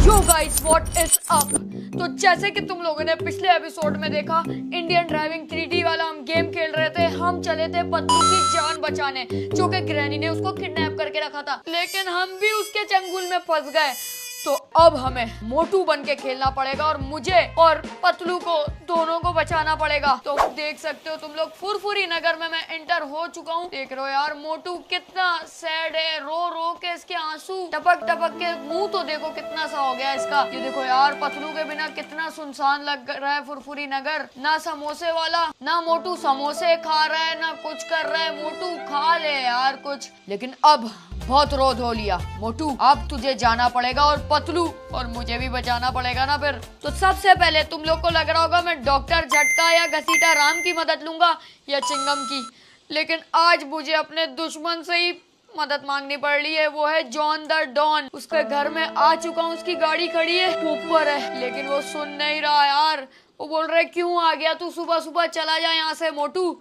Yo guys what is up. तो जैसे कि तुम लोगों ने पिछले एपिसोड में देखा, इंडियन ड्राइविंग 3D वाला हम गेम खेल रहे थे। हम चले थे पतलू की जान बचाने, जो कि ग्रैनी ने उसको किडनैप करके रखा था, लेकिन हम भी उसके चंगुल में फंस गए। तो अब हमें मोटू बन के खेलना पड़ेगा और मुझे और पतलू को दोनों को बचाना पड़ेगा। तो देख सकते हो तुम लोग, फुरफुरी नगर में मैं एंटर हो चुका हूँ। देख रहे हो यार, मोटू कितना सैड है, रो रो के इसके आंसू टपक टपक के, मुंह तो देखो कितना सा हो गया इसका। ये देखो यार, पतलू के बिना कितना सुनसान लग रहा है फुरफुरी नगर। ना समोसे वाला, ना मोटू समोसे खा रहा है, ना कुछ कर रहा है। मोटू खा ले यार कुछ। लेकिन अब बहुत रो धो लिया मोटू, अब तुझे जाना पड़ेगा और पतलू और मुझे भी बचाना पड़ेगा ना फिर। तो सबसे पहले तुम लोग को लग रहा होगा मैं डॉक्टर झटका या घसीटा राम की मदद लूंगा या चिंगम की, लेकिन आज मुझे अपने दुश्मन से ही मदद मांगनी पड़ रही है। वो है जॉन द डॉन। उसके घर में आ चुका हूँ, उसकी गाड़ी खड़ी है ऊपर है, लेकिन वो सुन नहीं रहा यार। वो बोल रहे क्यों आ गया तू, सुबह सुबह चला जा यहाँ से मोटू।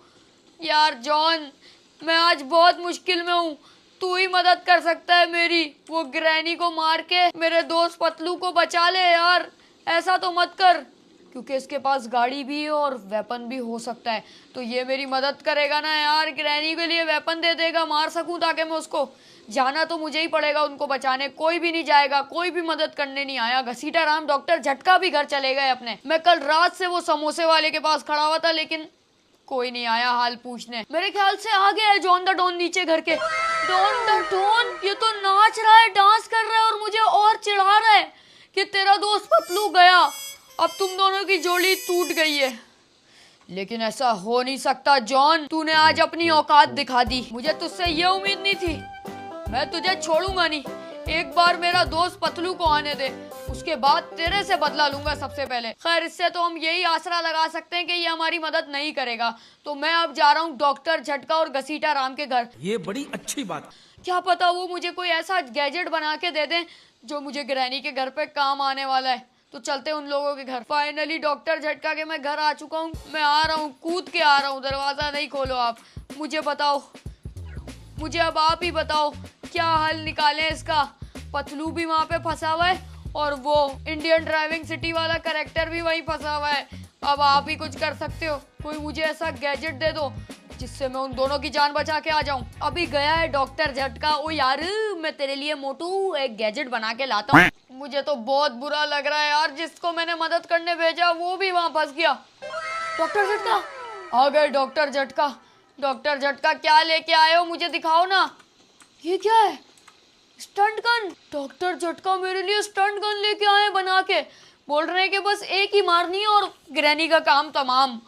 यार जॉन, मैं आज बहुत मुश्किल में हूँ, तू ही मदद कर सकता है मेरी। वो ग्रैनी को मार के मेरे दोस्त पतलू को बचा ले यार, ऐसा तो मत कर, क्योंकि इसके पास गाड़ी भी है और वेपन भी हो सकता है। तो ये मेरी मदद करेगा ना यार, ग्रैनी के लिए वेपन दे देगा, मार सकूं ताकि मैं उसको। जाना तो मुझे ही पड़ेगा उनको बचाने, कोई भी नहीं जाएगा, कोई भी मदद करने नहीं आया। घसीटा राम डॉक्टर झटका भी घर चले गए अपने। मैं कल रात से वो समोसे वाले के पास खड़ा हुआ था, लेकिन कोई नहीं आया हाल पूछने। मेरे ख्याल से आ गया है जॉन द डॉन नीचे घर के। डॉन द डॉन ये तो नाच रहा है, डांस कर रहा है और मुझे और चिढ़ा रहा है कि तेरा दोस्त पतलू गया, अब तुम दोनों की जोड़ी टूट गई है। लेकिन ऐसा हो नहीं सकता जॉन, तूने आज अपनी औकात दिखा दी। मुझे तुझसे ये उम्मीद नहीं थी। मैं तुझे छोड़ूंगा नहीं, एक बार मेरा दोस्त पतलू को आने दे, उसके बाद तेरे से बदला लूंगा सबसे पहले। खैर, इससे तो हम यही आसरा लगा सकते हैं कि ये हमारी मदद नहीं करेगा। तो मैं अब जा रहा हूँ डॉक्टर झटका और घसीटा राम के घर। ये बड़ी अच्छी बात। क्या पता वो मुझे कोई ऐसा गैजेट बना के दे दें जो मुझे ग्रैनी के घर पे काम आने वाला है। तो चलते उन लोगों के घर। फाइनली डॉक्टर झटका के मैं घर आ चुका हूँ। मैं आ रहा हूँ, कूद के आ रहा हूँ। दरवाजा नहीं खोलो आप, मुझे बताओ, मुझे अब आप ही बताओ क्या हल निकाले इसका। पतलू भी वहाँ पे फंसा हुआ है और वो इंडियन ड्राइविंग सिटी वाला कैरेक्टर भी वहीं फंसा हुआ है। अब आप ही कुछ कर सकते हो, कोई मुझे ऐसा गैजेट दे दो जिससे मैं उन दोनों की जान बचा के आ जाऊं। अभी गया है डॉक्टर झटका। ओ यार, मैं तेरे लिए मोटू एक गैजेट बना के लाता हूँ। मुझे तो बहुत बुरा लग रहा है यार, जिसको मैंने मदद करने भेजा वो भी वहाँ फंस गया। डॉक्टर झटका आ गए। डॉक्टर झटका, डॉक्टर झटका क्या लेके आए हो, मुझे दिखाओ ना। ये क्या है? Stunt gun. डॉक्टर झटका मेरे लिए स्टंट गन लेके आए बना के। बोल रहे हैं कि बस एक ही मारनी है और ग्रैनी का काम तमाम।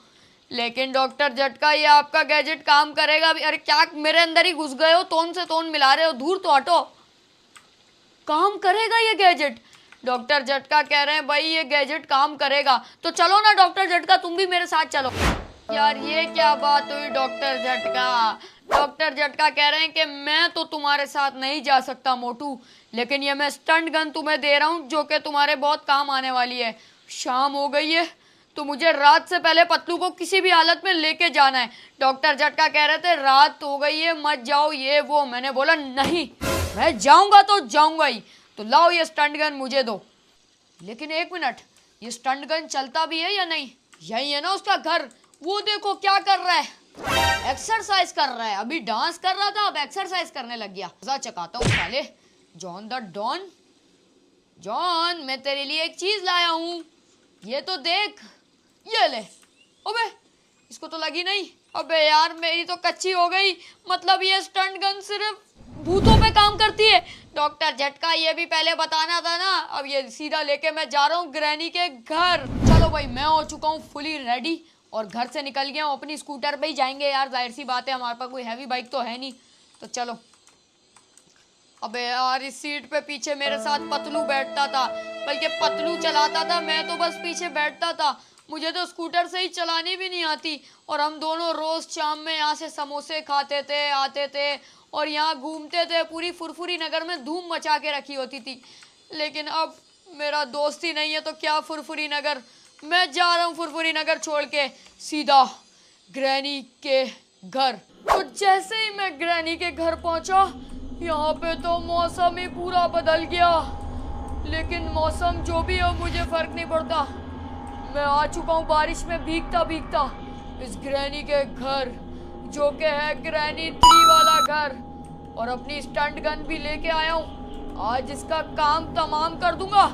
लेकिन डॉक्टर झटका, ये आपका गैजेट काम करेगा भी? अरे क्या मेरे अंदर ही घुस गए हो, तोन से तोन मिला रहे हो, दूर तो हटो। काम करेगा ये गैजेट? डॉक्टर झटका कह रहे हैं भाई ये गैजेट काम करेगा। तो चलो ना डॉक्टर झटका, तुम भी मेरे साथ चलो। यार ये क्या बात हुई डॉक्टर झटका? डॉक्टर झटका कह रहे हैं कि मैं तो तुम्हारे साथ नहीं जा सकता मोटू, लेकिन ये मैं स्टंट गन तुम्हें दे रहा हूँ जो कि तुम्हारे बहुत काम आने वाली है। शाम हो गई है तो मुझे रात से पहले पतलू को किसी भी हालत में लेके जाना है। डॉक्टर झटका कह रहे थे रात हो गई है मत जाओ ये वो। मैंने बोला नहीं, मैं जाऊंगा तो जाऊंगा ही। तो लाओ ये स्टंट गन मुझे दो। लेकिन एक मिनट, ये स्टंट गन चलता भी है या नहीं? यही है ना उसका घर। वो देखो क्या कर रहा है, एक्सरसाइज कर रहा है। अभी डांस कर रहा था, अब एक्सरसाइज करने लग गया। मजा चकाता हूँ साले। जॉन द डॉन, जॉन मैं तेरे लिए एक चीज लाया हूँ, ये तो देख। ये ले। अबे इसको तो लगी नहीं। अबे यार मेरी तो कच्ची हो गई। मतलब ये स्टंट गन सिर्फ भूतों पे काम करती है। डॉक्टर झटका ये भी पहले बताना था ना। अब ये सीधा लेके मैं जा रहा हूँ ग्रैनी के घर। चलो भाई, मैं हो चुका हूँ फुली रेडी और घर से निकल गया हूँ। अपनी स्कूटर पे ही जाएंगे यार, जाहिर सी बात है, हमारे पास कोई हैवी बाइक तो है नहीं। तो चलो। अबे यार इस सीट पे पीछे मेरे साथ पतलू बैठता था, बल्कि पतलू चलाता था, मैं तो बस पीछे बैठता था। मुझे तो स्कूटर से ही चलानी भी नहीं आती। और हम दोनों रोज शाम में यहाँ से समोसे खाते थे, आते थे और यहाँ घूमते थे। पूरी फुरफुरी नगर में धूम मचा के रखी होती थी। लेकिन अब मेरा दोस्त ही नहीं है तो क्या फुरफुरी नगर। मैं जा रहा हूँ फुरफुरी नगर छोड़ के सीधा ग्रैनी के घर। तो जैसे ही मैं ग्रैनी के घर पहुंचा, यहाँ पे तो मौसम ही पूरा बदल गया। लेकिन मौसम जो भी हो मुझे फर्क नहीं पड़ता। मैं आ चुका हूँ बारिश में भीगता भीगता इस ग्रैनी के घर, जो कि है ग्रैनी 3 वाला घर, और अपनी स्टंट गन भी लेके आया हूँ। आज इसका काम तमाम कर दूंगा।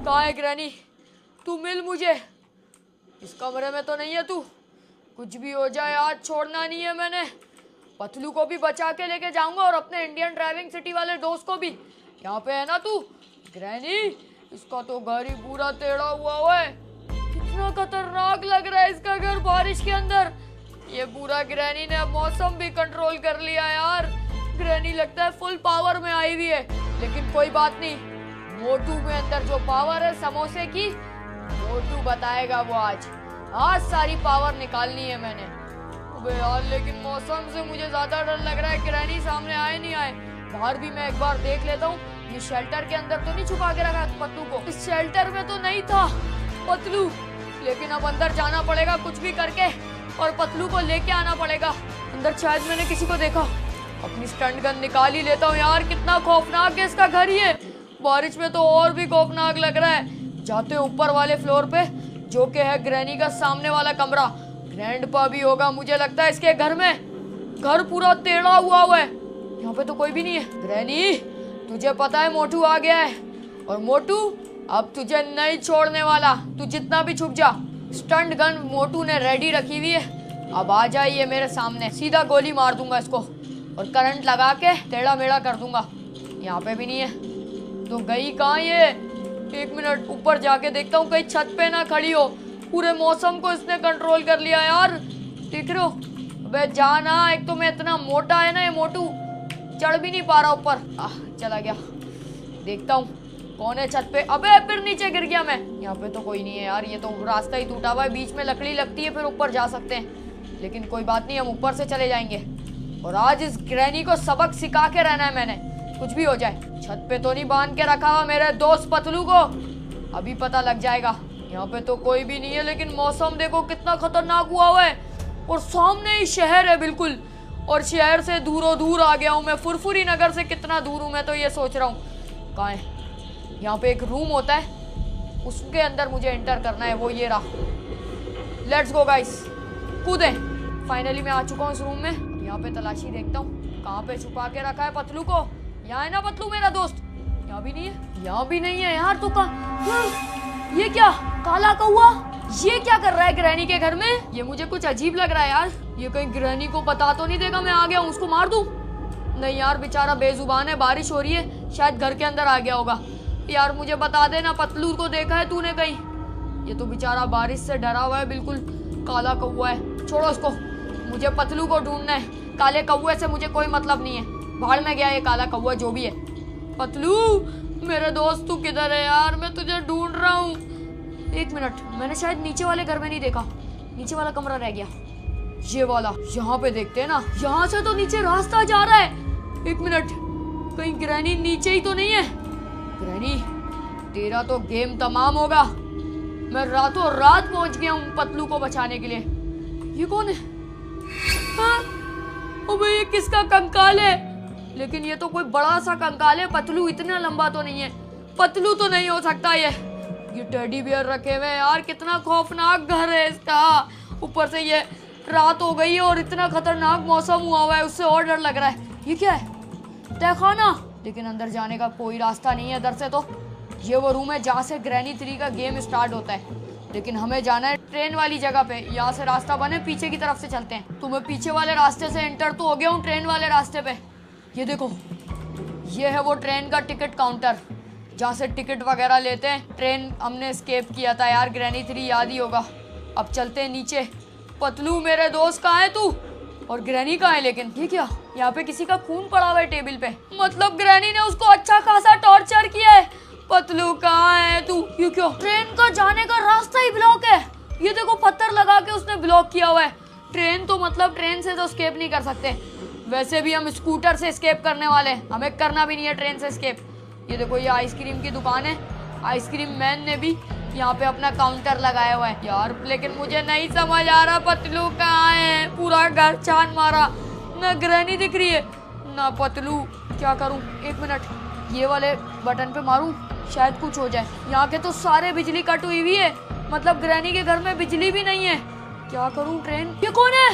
कहाँ है ग्रैनी? तू मिल मुझे। इस कमरे में तो नहीं है तू। कुछ भी हो जाए आज छोड़ना नहीं है मैंने। पतलू को भी बचा के लेके जाऊंगा और अपने इंडियन ड्राइविंग सिटी वाले दोस्त को भी। यहाँ पे है ना तू? ग्रैनी, इसका तो घर ही पूरा टेढ़ा हुआ है। कितना खतरनाक लग रहा है इसका घर बारिश के अंदर। ये पूरा ग्रैनी ने मौसम भी कंट्रोल कर लिया यार। ग्रैनी लगता है फुल पावर में आई हुई है, लेकिन कोई बात नहीं। मोटू में अंदर जो पावर है समोसे की, मोटू बताएगा वो आज सारी पावर निकालनी है मैंने। अबे यार, लेकिन मौसम से मुझे ज्यादा डर लग रहा है। ग्रैनी सामने आए नहीं आए। बाहर भी मैं एक बार देख लेता हूँ। ये शेल्टर के अंदर तो नहीं छुपा के रखा पतलू को? इस शेल्टर में तो नहीं था पतलू, लेकिन अब अंदर जाना पड़ेगा कुछ भी करके और पतलू को लेके आना पड़ेगा अंदर। शायद मैंने किसी को देखा। अपनी स्टंट गन निकाल ही लेता हूँ यार। कितना खौफनाक है इसका घर ये। बारिश में तो और भी खौफनाक लग रहा है। जाते हैं ऊपर वाले फ्लोर पे, जो कि है ग्रैनी का सामने वाला कमरा। ग्रैंडपा भी होगा मुझे लगता है इसके घर में। घर पूरा टेढ़ा हुआ है। यहाँ पे तो कोई भी नहीं है। ग्रैनी, तुझे पता है मोटू आ गया है, और मोटू अब तुझे नहीं छोड़ने वाला। तू जितना भी छुप जा। स्टंट गन मोटू ने रेडी रखी हुई है। अब आ जाइए मेरे सामने, सीधा गोली मार दूंगा इसको और करंट लगा के टेढ़ा मेढ़ा कर दूंगा। यहाँ पे भी नहीं है तो गई कहाँ ये? 1 मिनट ऊपर जाके देखता हूँ कहीं छत पे ना खड़ी हो। पूरे मौसम को इसने कंट्रोल कर लिया यार। देख रहे हो? अबे जाना, एक तो मैं इतना मोटा है ना ये मोटू, चढ़ भी नहीं पा रहा ऊपर। चला गया। देखता हूँ कौन है छत पे। अबे फिर नीचे गिर गया मैं। यहाँ पे तो कोई नहीं है यार। ये तो रास्ता ही टूटा हुआ है, बीच में लकड़ी लगती है फिर ऊपर जा सकते हैं। लेकिन कोई बात नहीं, हम ऊपर से चले जाएंगे। और आज इस ग्रैनी को सबक सिखा के रहना है मैंने, कुछ भी हो जाए। छत पे तो नहीं बांध के रखा हुआ मेरे दोस्त पतलू को, अभी पता लग जाएगा। यहाँ पे तो कोई भी नहीं है, लेकिन मौसम देखो कितना खतरनाक हुआ है। और सामने ही शहर है बिल्कुल, और शहर से दूरों दूर आ गया हूँ मैं। फुरफुरी नगर से कितना दूर हूँ मैं तो ये सोच रहा हूँ। कहाँ है? यहाँ पे एक रूम होता है, उसके अंदर मुझे एंटर करना है। वो ये रहा। लेट्स गो गाइस, कूदे। फाइनली मैं आ चुका हूँ इस रूम में। यहाँ पे तलाशी देखता हूँ कहाँ पे छुपा के रखा है पतलू को। यहाँ है ना पतलू मेरा दोस्त? यहाँ भी नहीं है। यहाँ भी नहीं है यार। तो कहाँ? ये क्या काला कौवा, ये क्या कर रहा है ग्रैनी के घर में? ये मुझे कुछ अजीब लग रहा है यार। ये कहीं ग्रैनी को पता तो नहीं देगा मैं आ गया हूँ, उसको मार दूँ? नहीं यार, बेचारा बेजुबान है। बारिश हो रही है, शायद घर के अंदर आ गया होगा। यार मुझे बता देना, पतलू को देखा है तूने कहीं? ये तो बेचारा बारिश से डरा हुआ है, बिल्कुल काला कौवा है। छोड़ो उसको, मुझे पतलू को ढूंढना है। काले कौवे से मुझे कोई मतलब नहीं है। भाड़ में गया ये काला कौवा जो भी है। पतलू मेरे दोस्त, तू किधर है यार? मैं तुझे ढूंढ रहा हूँ। 1 मिनट, मैंने शायद नीचे वाले घर में नहीं देखा। नीचे वाला कमरा रह गया, ये वाला। यहाँ पे देखते हैं ना, यहाँ से तो नीचे रास्ता जा रहा है। 1 मिनट, कहीं ग्रैनी नीचे ही तो नहीं है? ग्रैनी, तेरा तो गेम तमाम होगा। मैं रातों रात पहुंच गया हूँ पतलू को बचाने के लिए। ये कौन है? हाँ? अबे ये किसका कंकाल है? लेकिन ये तो कोई बड़ा सा कंकाल है। पतलू इतना लंबा तो नहीं है। पतलू तो नहीं हो सकता ये टेडी बियर रखे हुए यार। कितना खौफनाक घर है इसका। ऊपर से ये रात हो गई है और इतना खतरनाक मौसम हुआ है, उससे और डर लग रहा है। ये क्या है? तहखाना। लेकिन अंदर जाने का कोई रास्ता नहीं है इधर से। तो ये वो रूम है जहाँ से ग्रैनी 3 का गेम स्टार्ट होता है। लेकिन हमें जाना है ट्रेन वाली जगह पे। यहाँ से रास्ता बने, पीछे की तरफ से चलते हैं। तो मैं पीछे वाले रास्ते से एंटर तो हो गया हूँ ट्रेन वाले रास्ते पे। ये देखो, ये है वो ट्रेन का टिकट काउंटर जहाँ से टिकट वगैरह लेते हैं। ट्रेन हमने स्केप किया था यार, ग्रैनी 3 याद ही होगा। अब चलते हैं नीचे। पतलू मेरे दोस्त, कहाँ है तू? और ग्रैनी कहाँ है? लेकिन ये क्या, यहाँ पे किसी का खून पड़ा हुआ है टेबल पे। मतलब ग्रैनी ने उसको अच्छा खासा टॉर्चर किया है। पतलू कहाँ है तू? ये क्यों? ट्रेन का जाने का रास्ता ही ब्लॉक है। ये देखो, पत्थर लगा के उसने ब्लॉक किया हुआ है। ट्रेन तो मतलब ट्रेन से तो स्केप नहीं कर सकते। वैसे भी हम स्कूटर से स्केप करने वाले हैं, हमें करना भी नहीं है ट्रेन से स्केप। ये देखो, ये आइसक्रीम की दुकान है। आइसक्रीम मैन ने भी यहाँ पे अपना काउंटर लगाया हुआ है यार। लेकिन मुझे नहीं समझ आ रहा पतलू कहाँ है। पूरा घर छान मारा, ना ग्रैनी दिख रही है ना पतलू। क्या करूँ? 1 मिनट, ये वाले बटन पे मारूं, शायद कुछ हो जाए। यहाँ के तो सारे बिजली कट हुई है, मतलब ग्रैनी के घर में बिजली भी नहीं है। क्या करूं ट्रेन? ये कौन है?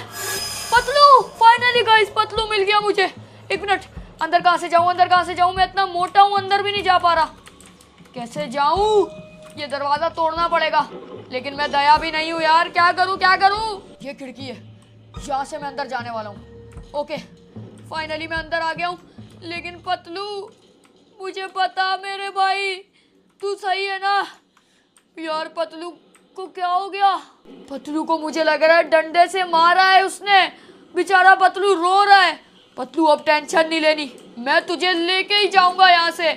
पतलू! फाइनली गाइस पतलू मिल गया मुझे। एक मिनट, अंदर कहाँ से जाऊं, अंदर कहाँ से जाऊं? मैं इतना मोटा हूँ, अंदर भी नहीं जा पा रहा। कैसे जाऊं? ये दरवाजा तोड़ना पड़ेगा, लेकिन मैं दया भी नहीं हूँ यार। क्या करूं क्या करूं? ये खिड़की है, यहाँ से मैं अंदर जाने वाला हूँ। ओके, फाइनली मैं अंदर आ गया हूँ। लेकिन पतलू, मुझे बता मेरे भाई, तू सही है ना? यार पतलू को क्या हो गया? पतलू को मुझे लग रहा है डंडे से मारा है उसने। बेचारा पतलू रो रहा है। पतलू अब टेंशन नहीं लेनी, मैं तुझे लेके ही जाऊंगा यहाँ से।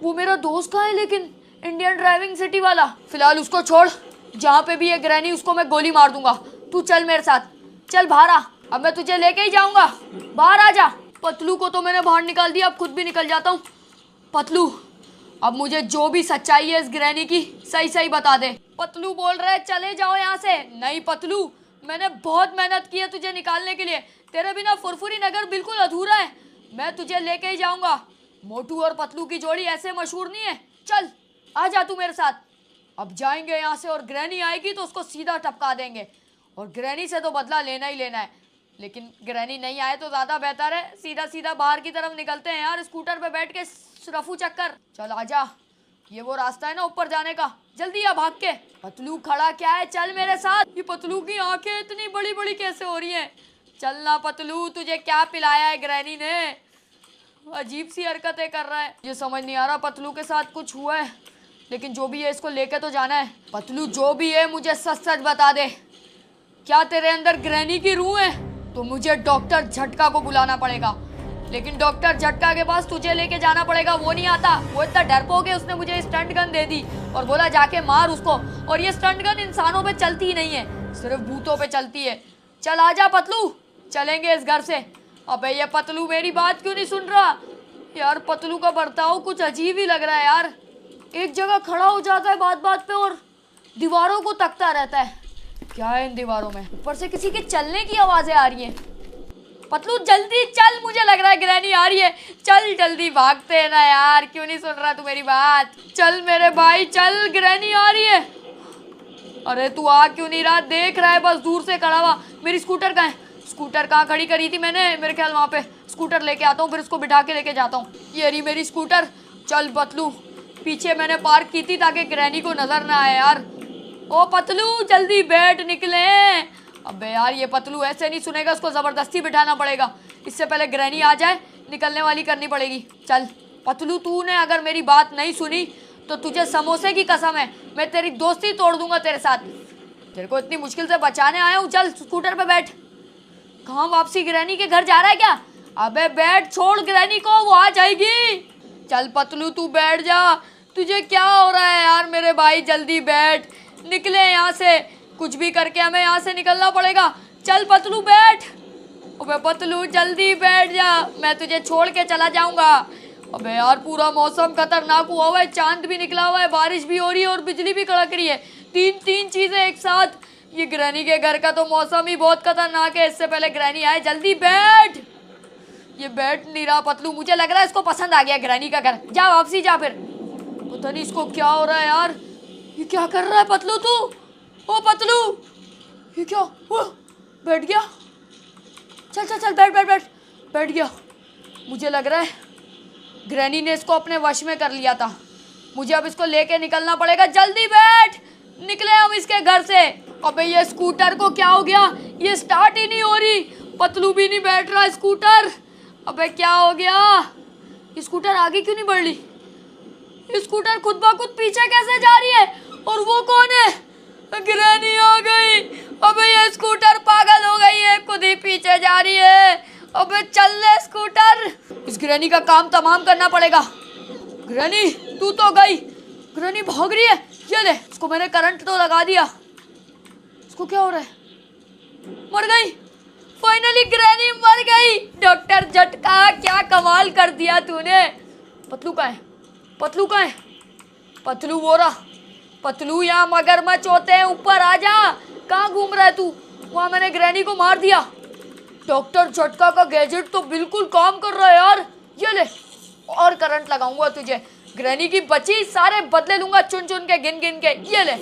वो मेरा दोस्त कहाँ है लेकिन? इंडियन ड्राइविंग सिटी वाला। फिलहाल उसको छोड़, जहाँ पे भी ये ग्रैनी उसको मैं गोली मार दूंगा। तू चल मेरे साथ, चल बाहर आ, अब मैं तुझे लेके ही जाऊंगा। बाहर आ जा। पतलू को तो मैंने बाहर निकाल दिया, अब खुद भी निकल जाता हूँ। पतलू, अब मुझे जो भी सच्चाई है इस ग्रैनी की सही सही बता दे। पतलू बोल रहा है चले जाओ यहाँ से। नहीं पतलू, मैंने बहुत मेहनत की है तुझे निकालने के लिए। तेरे बिना फुरफुरी नगर बिल्कुल अधूरा है। मैं तुझे लेके ही जाऊंगा। मोटू और पतलू की जोड़ी ऐसे मशहूर नहीं है। चल आ जा तू मेरे साथ। अब जाएंगे यहाँ से और ग्रैनी आएगी तो उसको सीधा टपका देंगे। और ग्रैनी से तो बदला लेना ही लेना है, लेकिन ग्रैनी नहीं आए तो ज़्यादा बेहतर है। सीधा सीधा बाहर की तरफ निकलते हैं यार, स्कूटर पे बैठ के रफू चक्कर। चल आजा, ये वो रास्ता है ना ऊपर जाने का, जल्दी आ भाग के। पतलू खड़ा क्या है, चल मेरे साथ। ये पतलू की आंखें इतनी बड़ी बड़ी कैसे हो रही हैं? चलना पतलू, तुझे क्या पिलाया है ग्रैनी ने? अजीब सी हरकतें कर रहा है। ये समझ नहीं आ रहा पतलू के साथ कुछ हुआ है, लेकिन जो भी है इसको लेके तो जाना है। पतलू जो भी है मुझे सच सच बता दे, क्या तेरे अंदर ग्रैनी की रूह है? तो मुझे डॉक्टर झटका को बुलाना पड़ेगा, लेकिन डॉक्टर झटका के पास तुझे लेके जाना पड़ेगा। वो नहीं आता, वो इतना डरपोक है, उसने मुझे स्टंट गन दे दी और बोला जाके मार उसको। और ये स्टंट गन इंसानों पे चलती ही नहीं है, सिर्फ भूतों पे चलती है। चल आजा पतलू, चलेंगे इस घर से। अबे ये पतलू मेरी बात क्यों नहीं सुन रहा? यार पतलू का बर्ताव कुछ अजीब ही लग रहा है यार। एक जगह खड़ा हो जाता है बात बात पे और दीवारों को तकता रहता है। क्या है इन दीवारों में? ऊपर से किसी के चलने की आवाजें आ रही हैं। पतलू जल्दी चल, मुझे लग रहा है ग्रैनी आ रही है। चल जल्दी भागते हैं ना यार, क्यों नहीं सुन रहा तू मेरी बात? चल मेरे भाई चल, ग्रैनी आ रही है। अरे तू आ क्यों नहीं रहा? देख रहा है बस दूर से खड़ा हुआ। मेरी स्कूटर कहाँ है? स्कूटर कहाँ खड़ी करी थी मैंने? मेरे ख्याल वहाँ पे। स्कूटर लेके आता हूँ, फिर उसको बिठा के लेके जाता हूँ। ये रही मेरी स्कूटर। चल पतलू, पीछे मैंने पार्क की थी ताकि ग्रैनी को नजर ना आए यार। ओ पतलू जल्दी बैठ, निकले। अबे यार ये पतलू ऐसे नहीं सुनेगा, उसको ज़बरदस्ती बिठाना पड़ेगा। इससे पहले ग्रैनी आ जाए, निकलने वाली करनी पड़ेगी। चल पतलू, तूने अगर मेरी बात नहीं सुनी तो तुझे समोसे की कसम है, मैं तेरी दोस्ती तोड़ दूंगा तेरे साथ। तेरे को इतनी मुश्किल से बचाने आया हूँ। चल स्कूटर पे बैठ। कहाँ वापसी? ग्रैनी के घर जा रहा है क्या? अबे बैठ, छोड़ ग्रैनी को, वो आ जाएगी। चल पतलू तू बैठ जा। तुझे क्या हो रहा है यार मेरे भाई? जल्दी बैठ, निकले यहाँ से। कुछ भी करके हमें यहाँ से निकलना पड़ेगा। चल पतलू बैठ। अबे पतलू जल्दी बैठ जा, मैं तुझे छोड़ के चला जाऊंगा। अबे यार पूरा मौसम खतरनाक हुआ हुआ है, चांद भी निकला हुआ है, बारिश भी हो रही है और बिजली भी कड़क रही है। तीन चीजें एक साथ। ये ग्रैनी के घर का तो मौसम ही बहुत खतरनाक है। इससे पहले ग्रैनी आए, जल्दी बैठ। ये बैठ नहीं रहा पतलू, मुझे लग रहा है इसको पसंद आ गया ग्रैनी का घर। जा वापसी जा फिर। पता नहीं इसको क्या हो रहा है यार। ये क्या कर रहा है पतलू तू? ओ पतलू, ये क्या? बैठ गया। चल चल चल, बैठ बैठ बैठ। बैठ गया। मुझे लग रहा है ग्रैनी ने इसको अपने वश में कर लिया था। मुझे अब इसको लेके निकलना पड़ेगा। जल्दी बैठ, निकले हम इसके घर से। अबे ये स्कूटर को क्या हो गया? ये स्टार्ट ही नहीं हो रही। पतलू भी नहीं बैठ रहा स्कूटर। अबे क्या हो गया? ये स्कूटर आगे क्यों नहीं बढ़ रही? ये स्कूटर खुद ब खुद पीछे कैसे जा रही है? और वो कौन है? ग्रैनी आ गई। अबे ये स्कूटर पागल हो गई है, खुद ही पीछे जा रही है। अबे चल ले स्कूटर, इस ग्रैनी का काम तमाम करना पड़ेगा। ग्रैनी तू तो गई। ग्रैनी भाग रही है। ये ले, इसको मैंने करंट तो लगा दिया। इसको क्या हो रहा है? मर गई। फाइनली ग्रैनी मर गई। डॉक्टर झटका, क्या कमाल कर दिया तूने। पतलू कहाँ है? पतलू कहाँ है? पतलू वो रहा। पतलू यहाँ मगरमच्छ होते हैं, ऊपर आ जा। कहाँ घूम रहा है तू? वहाँ मैंने ग्रैनी को मार दिया। डॉक्टर झटका का गैजेट तो बिल्कुल काम कर रहा है यार। ये ले, और करंट लगाऊंगा तुझे। ग्रैनी की बची सारे बदले लूंगा चुन चुन के गिन गिन के। ये ले।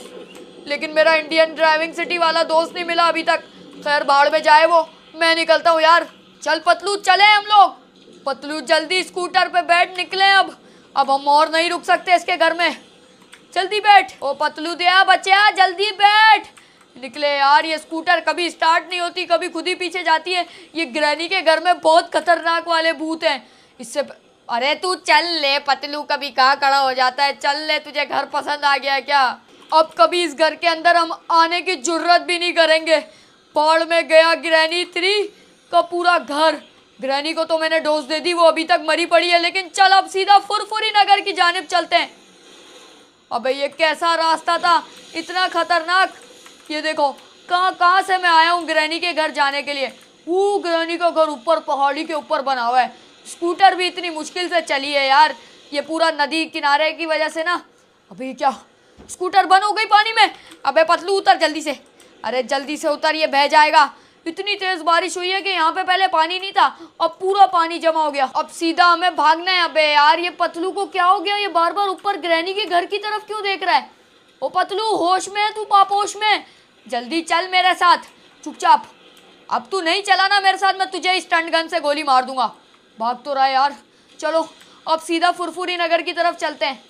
लेकिन मेरा इंडियन ड्राइविंग सिटी वाला दोस्त नहीं मिला अभी तक। खैर भाड़ में जाए वो, मैं निकलता हूँ यार। चल पतलू चले हम लोग। पतलू जल्दी स्कूटर पे बैठ, निकले अब हम और नहीं रुक सकते इसके घर में। जल्दी बैठ ओ पतलू दिया बच्चा, जल्दी बैठ। निकले यार। ये स्कूटर कभी स्टार्ट नहीं होती, कभी खुद ही पीछे जाती है। ये ग्रैनी के घर में बहुत खतरनाक वाले भूत हैं। इससे अरे तू चल ले पतलू, कभी कहाँ खड़ा हो जाता है। चल ले, तुझे घर पसंद आ गया क्या? अब कभी इस घर के अंदर हम आने की जुर्रत भी नहीं करेंगे। पहाड़ में गया ग्रैनी 3 का पूरा घर। ग्रैनी को तो मैंने डोज दे दी, वो अभी तक मरी पड़ी है। लेकिन चल अब सीधा फुरफुरी नगर की जानिब चलते हैं। अबे ये कैसा रास्ता था, इतना खतरनाक। ये देखो कहाँ से मैं आया हूँ ग्रैनी के घर जाने के लिए। वो ग्रैनी का घर ऊपर पहाड़ी के ऊपर बना हुआ है। स्कूटर भी इतनी मुश्किल से चली है यार, ये पूरा नदी किनारे की वजह से ना। अबे क्या स्कूटर बंद हो गई पानी में? अबे पतलू उतर जल्दी से। अरे जल्दी से उतर, ये बह जाएगा। इतनी तेज बारिश हुई है कि यहाँ पे पहले पानी नहीं था, अब पूरा पानी जमा हो गया। अब सीधा हमें भागना है। अबे यार ये पतलू को क्या हो गया, ये बार बार ऊपर ग्रैनी के घर की तरफ क्यों देख रहा है? ओ पतलू होश में है तू, पापोश में? जल्दी चल मेरे साथ चुपचाप। अब तू नहीं चला ना मेरे साथ, मैं तुझे स्टंट गन से गोली मार दूंगा। भाग तो रहा यार। चलो अब सीधा फुरफुरी नगर की तरफ चलते हैं।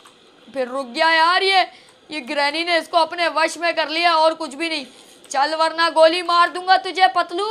फिर रुक गया यार ये ग्रैनी ने इसको अपने वश में कर लिया और कुछ भी नहीं। चल वरना गोली मार दूंगा तुझे पतलू।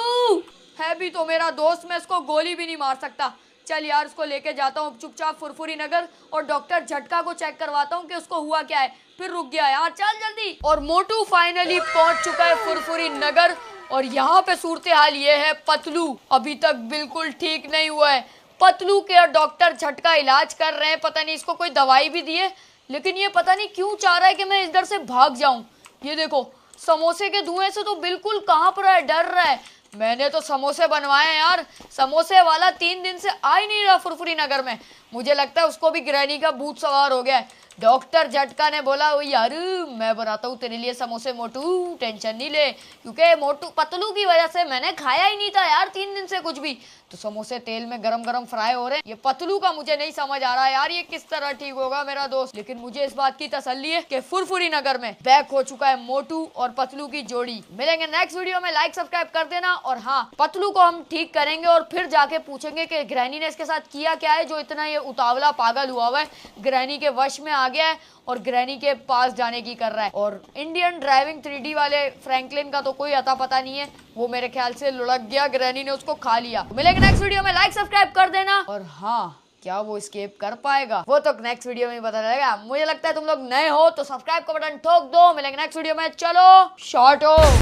है भी तो मेरा दोस्त, मैं इसको गोली भी नहीं मार सकता। चल यार इसको लेके जाता हूँ चुपचाप फुरफुरी नगर और डॉक्टर झटका को चेक करवाता हूँ कि उसको हुआ क्या है। फिर रुक गया यार, चल जल्दी। और मोटू फाइनली पहुंच चुका है फुरफुरी नगर और यहाँ पे सूरत हाल ये है, पतलू अभी तक बिल्कुल ठीक नहीं हुआ है। पतलू के डॉक्टर झटका इलाज कर रहे हैं, पता नहीं इसको कोई दवाई भी दी है, लेकिन ये पता नहीं क्यों चाह रहा है कि मैं इधर से भाग जाऊं। ये देखो समोसे के धुएं से तो बिल्कुल कांप रहा है, डर रहा है। मैंने तो समोसे बनवाए हैं यार, समोसे वाला 3 दिन से आ ही नहीं रहा फुरफुरी नगर में। मुझे लगता है उसको भी ग्रैनी का भूत सवार हो गया है। डॉक्टर झटका ने बोला ओ यार मैं बनाता हूँ तेरे लिए समोसे मोटू, टेंशन नहीं ले, क्योंकि मोटू पतलू की वजह से मैंने खाया ही नहीं था यार 3 दिन से कुछ भी। तो समोसे तेल में गरम गरम फ्राई हो रहे हैं। ये पतलू का मुझे नहीं समझ आ रहा यार, ये किस तरह ठीक होगा मेरा दोस्त। लेकिन मुझे इस बात की तसल्ली है कि फुरफुरी नगर में बैक हो चुका है मोटू और पतलू की जोड़ी। मिलेंगे नेक्स्ट वीडियो में, लाइक सब्सक्राइब कर देना। और हाँ, पतलू को हम ठीक करेंगे और फिर जाके पूछेंगे कि ग्रैनी ने इसके साथ किया क्या है जो इतना ये उतावला पागल हुआ है, ग्रैनी के वश में आ गया है और ग्रैनी के पास जाने की कर रहा है। और इंडियन ड्राइविंग 3D वाले फ्रैंकलिन का तो कोई अता पता नहीं है, वो मेरे ख्याल से लुढ़क गया, ग्रैनी ने उसको खा लिया। मिलेंगे नेक्स्ट वीडियो में, लाइक सब्सक्राइब कर देना। और हाँ, क्या वो एस्केप कर पाएगा वो तो नेक्स्ट वीडियो में ही पता चलेगा। मुझे लगता है तुम लोग नए हो तो सब्सक्राइब का बटन ठोक दो। मिलेंगे नेक्स्ट वीडियो में, चलो शॉर्ट हो।